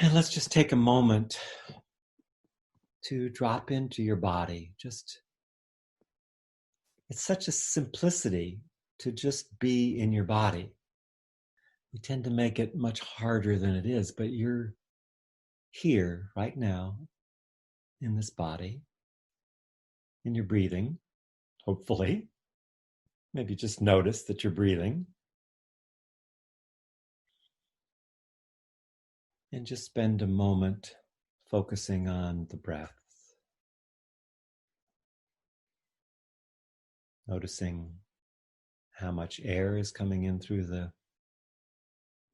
And let's just take a moment to drop into your body. It's such a simplicity to just be in your body. We tend to make it much harder than it is, but you're here right now in this body, and you're breathing, hopefully. Maybe just notice that you're breathing. And just spend a moment focusing on the breath. Noticing how much air is coming in through the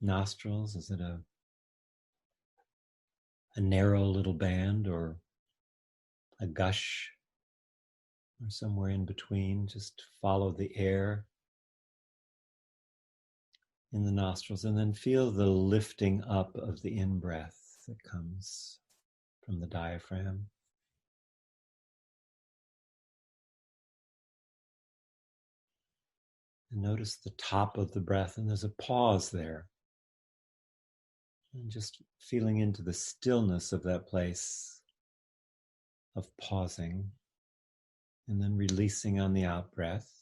nostrils. Is it a narrow little band or a gush or somewhere in between? Just follow the air in the nostrils and then feel the lifting up of the in-breath that comes from the diaphragm. And notice the top of the breath, and there's a pause there. And just feeling into the stillness of that place of pausing, and then releasing on the out breath.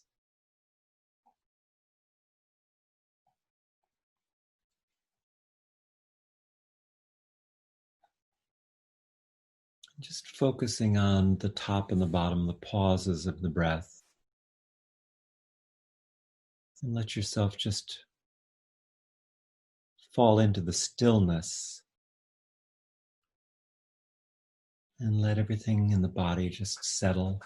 Just focusing on the top and the bottom, the pauses of the breath. And let yourself just fall into the stillness and let everything in the body just settle.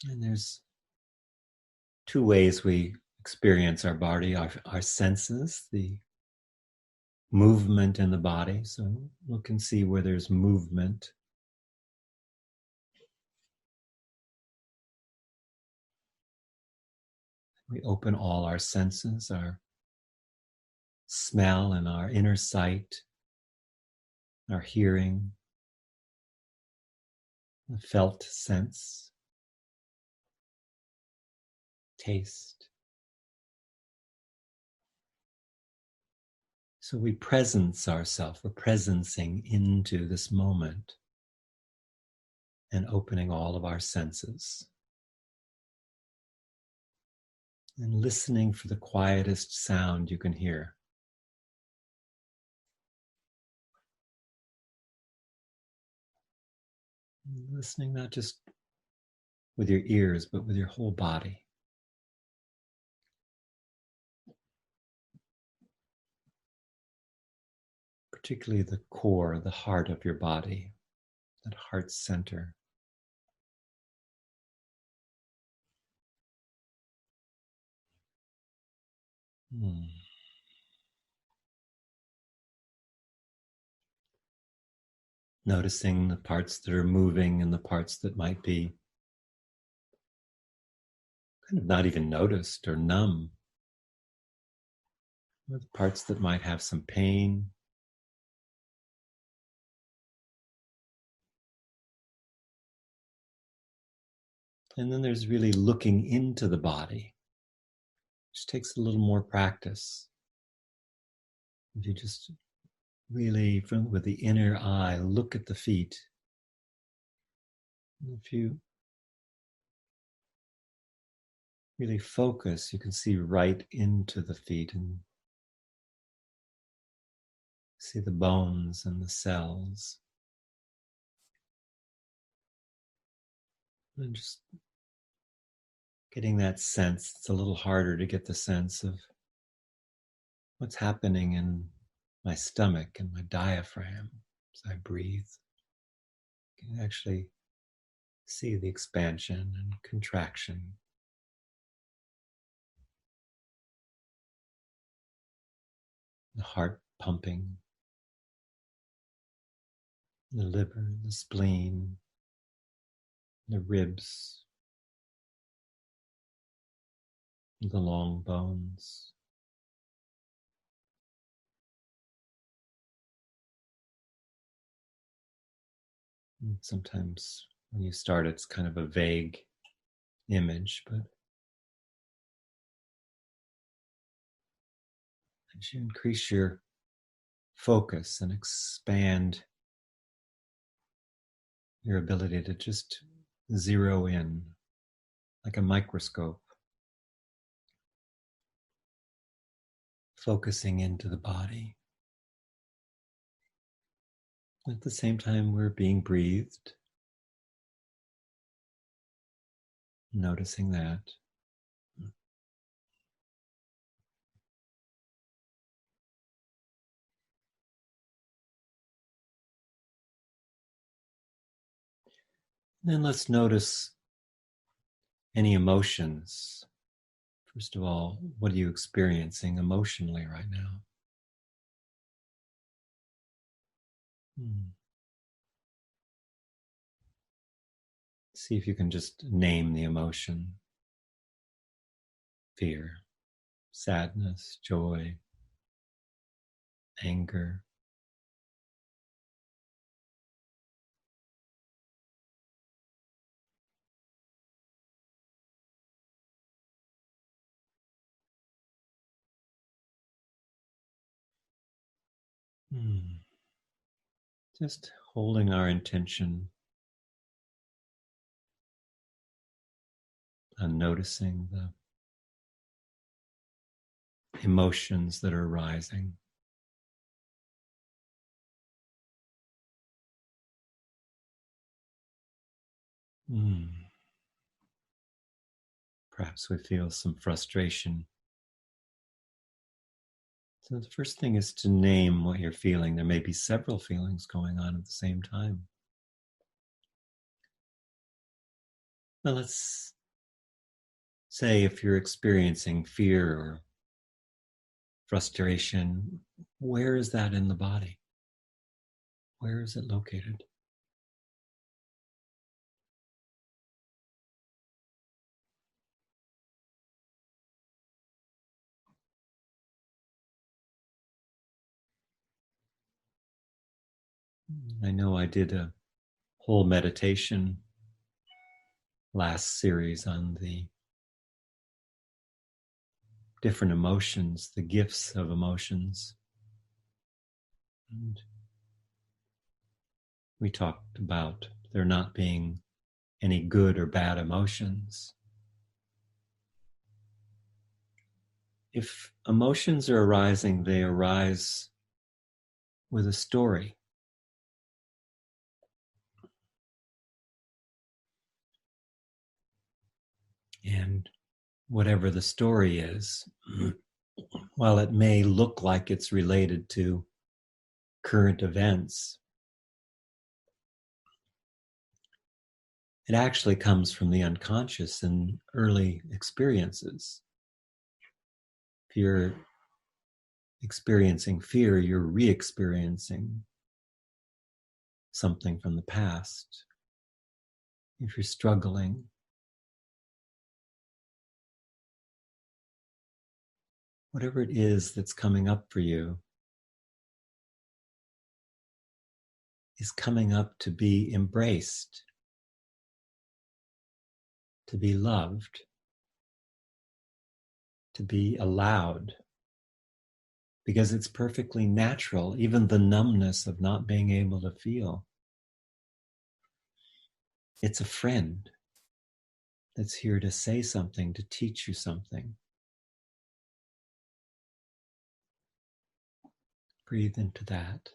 And there's two ways we experience our body, our senses, the movement in the body. So look and see where there's movement. We open all our senses, our smell and our inner sight, our hearing, the felt sense, taste. So we presence ourselves, we're presencing into this moment and opening all of our senses. And listening for the quietest sound you can hear. Listening not just with your ears, but with your whole body. Particularly the core, the heart of your body, that heart center. Noticing the parts that are moving and the parts that might be kind of not even noticed or numb. Or the parts that might have some pain. And then there's really looking into the body, which takes a little more practice. If you just really, with the inner eye, look at the feet. If you really focus, you can see right into the feet and see the bones and the cells. And just getting that sense. It's a little harder to get the sense of what's happening in my stomach and my diaphragm as I breathe. You can actually see the expansion and contraction. The heart pumping, the liver, the spleen, the ribs, the long bones. And sometimes when you start, it's kind of a vague image, but as you increase your focus and expand your ability to just zero in like a microscope, focusing into the body. At the same time, we're being breathed, noticing that. Then let's notice any emotions. First of all, what are you experiencing emotionally right now? See if you can just name the emotion. Fear, sadness, joy, anger. Just holding our intention on noticing the emotions that are rising. Perhaps we feel some frustration. So the first thing is to name what you're feeling. There may be several feelings going on at the same time. Now let's say if you're experiencing fear or frustration, where is that in the body? Where is it located? I know I did a whole meditation last series on the different emotions, the gifts of emotions. And we talked about there not being any good or bad emotions. If emotions are arising, they arise with a story. And whatever the story is, while it may look like it's related to current events, it actually comes from the unconscious and early experiences. If you're experiencing fear, you're re-experiencing something from the past. If you're struggling, whatever it is that's coming up for you is coming up to be embraced, to be loved, to be allowed, because it's perfectly natural, even the numbness of not being able to feel. It's a friend that's here to say something, to teach you something. Breathe into that.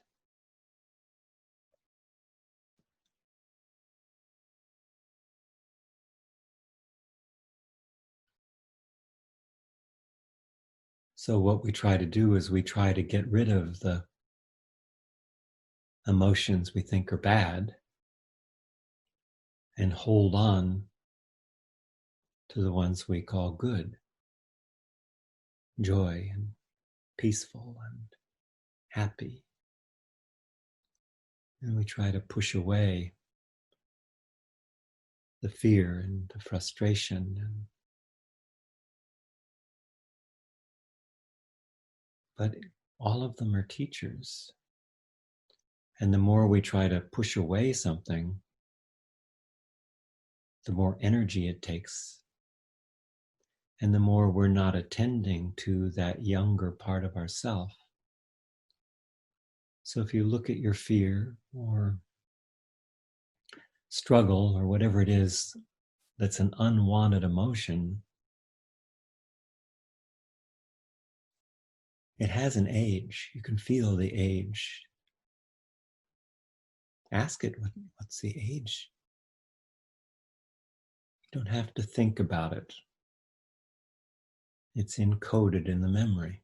So what we try to do is we try to get rid of the emotions we think are bad and hold on to the ones we call good, joy and peaceful and happy. And we try to push away the fear and the frustration. But all of them are teachers. And the more we try to push away something, the more energy it takes. And the more we're not attending to that younger part of ourself. So if you look at your fear or struggle or whatever it is that's an unwanted emotion, it has an age. You can feel the age. Ask it, what's the age? You don't have to think about it. It's encoded in the memory.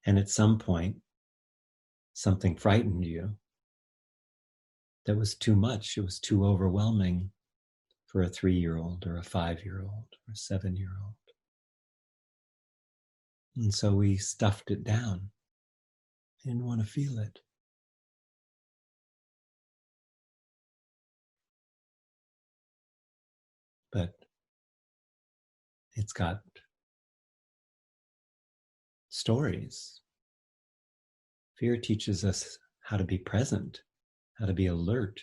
And at some point, something frightened you that was too much. It was too overwhelming for a 3-year-old or a 5-year-old or a 7-year-old. And so we stuffed it down. Didn't want to feel it. But it's got stories. Fear teaches us how to be present, how to be alert,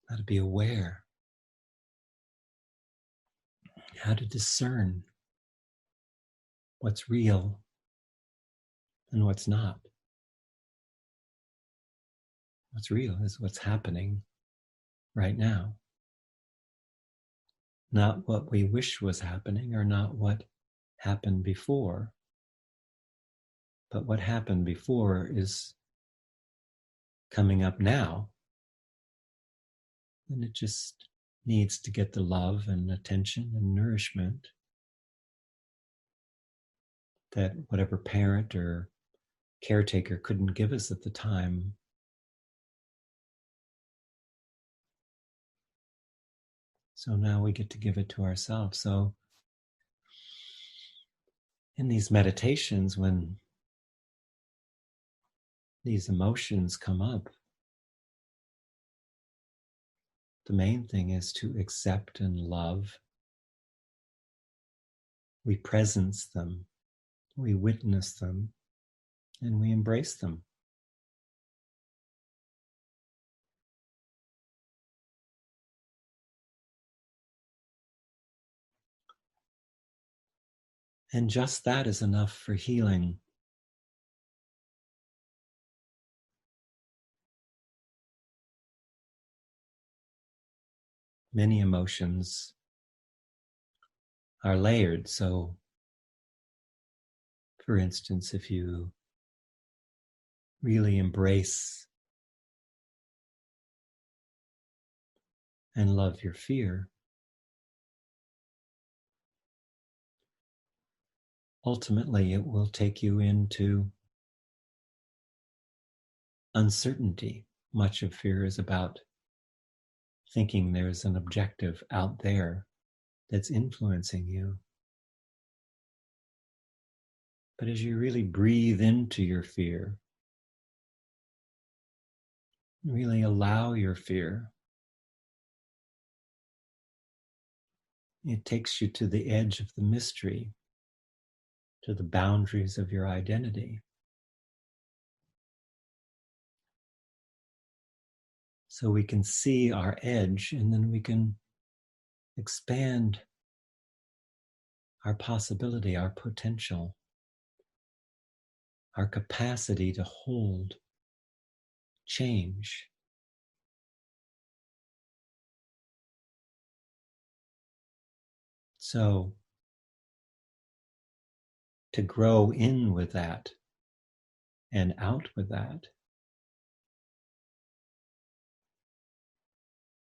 how to be aware, how to discern what's real and what's not. What's real is what's happening right now. Not what we wish was happening or not what happened before. But what happened before is coming up now. And it just needs to get the love and attention and nourishment that whatever parent or caretaker couldn't give us at the time. So now we get to give it to ourselves. So in these meditations, when these emotions come up, the main thing is to accept and love. We presence them, we witness them, and we embrace them. And just that is enough for healing. Many emotions are layered. So, for instance, if you really embrace and love your fear, ultimately it will take you into uncertainty. Much of fear is about thinking there's an objective out there that's influencing you. But as you really breathe into your fear, really allow your fear, it takes you to the edge of the mystery, to the boundaries of your identity. So we can see our edge, and then we can expand our possibility, our potential, our capacity to hold change. So to grow in with that and out with that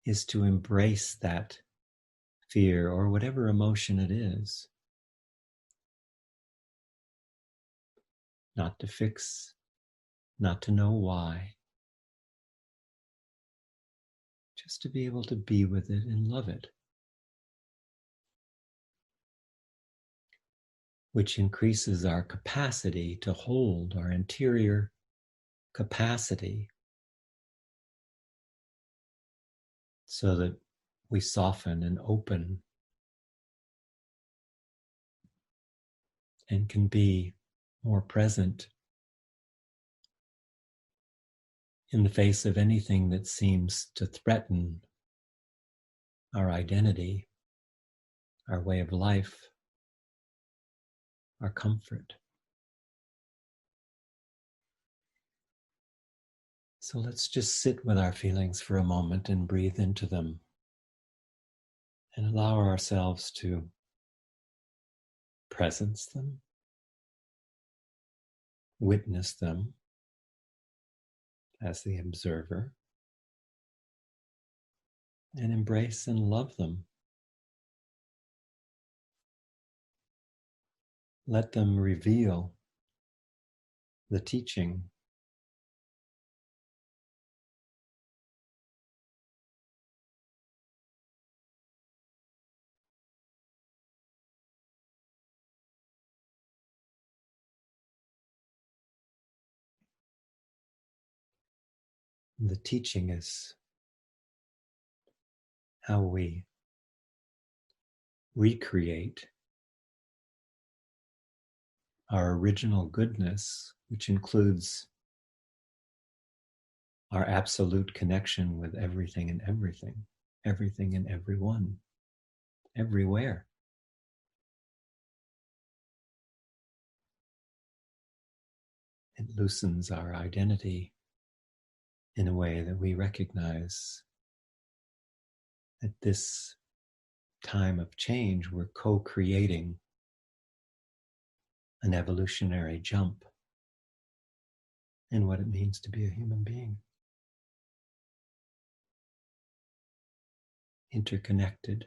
is to embrace that fear or whatever emotion it is. Not to fix, not to know why. Just to be able to be with it and love it. Which increases our capacity to hold, our interior capacity, so that we soften and open and can be more present in the face of anything that seems to threaten our identity, our way of life, our comfort. So let's just sit with our feelings for a moment and breathe into them and allow ourselves to presence them, witness them as the observer, and embrace and love them. Let them reveal the teaching. The teaching is how we recreate our original goodness, which includes our absolute connection with everything and everything and everyone, everywhere. It loosens our identity in a way that we recognize at this time of change, we're co-creating an evolutionary jump in what it means to be a human being. Interconnected,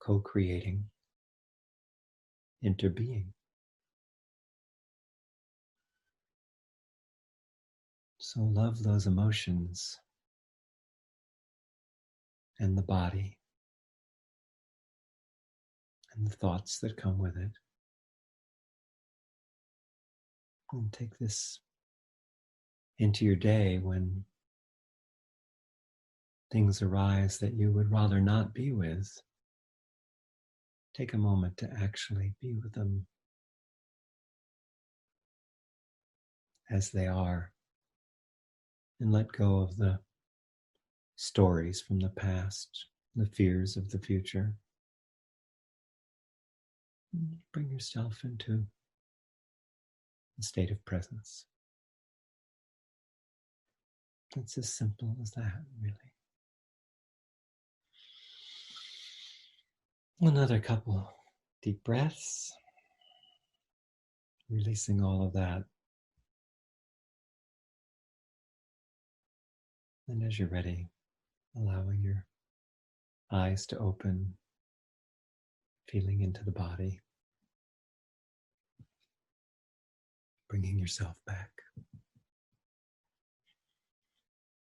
co-creating, interbeing. So love those emotions and the body and the thoughts that come with it. And take this into your day when things arise that you would rather not be with. Take a moment to actually be with them as they are and let go of the stories from the past, the fears of the future. Bring yourself into a state of presence. It's as simple as that, really. Another couple deep breaths, releasing all of that. And as you're ready, allowing your eyes to open, feeling into the body, bringing yourself back.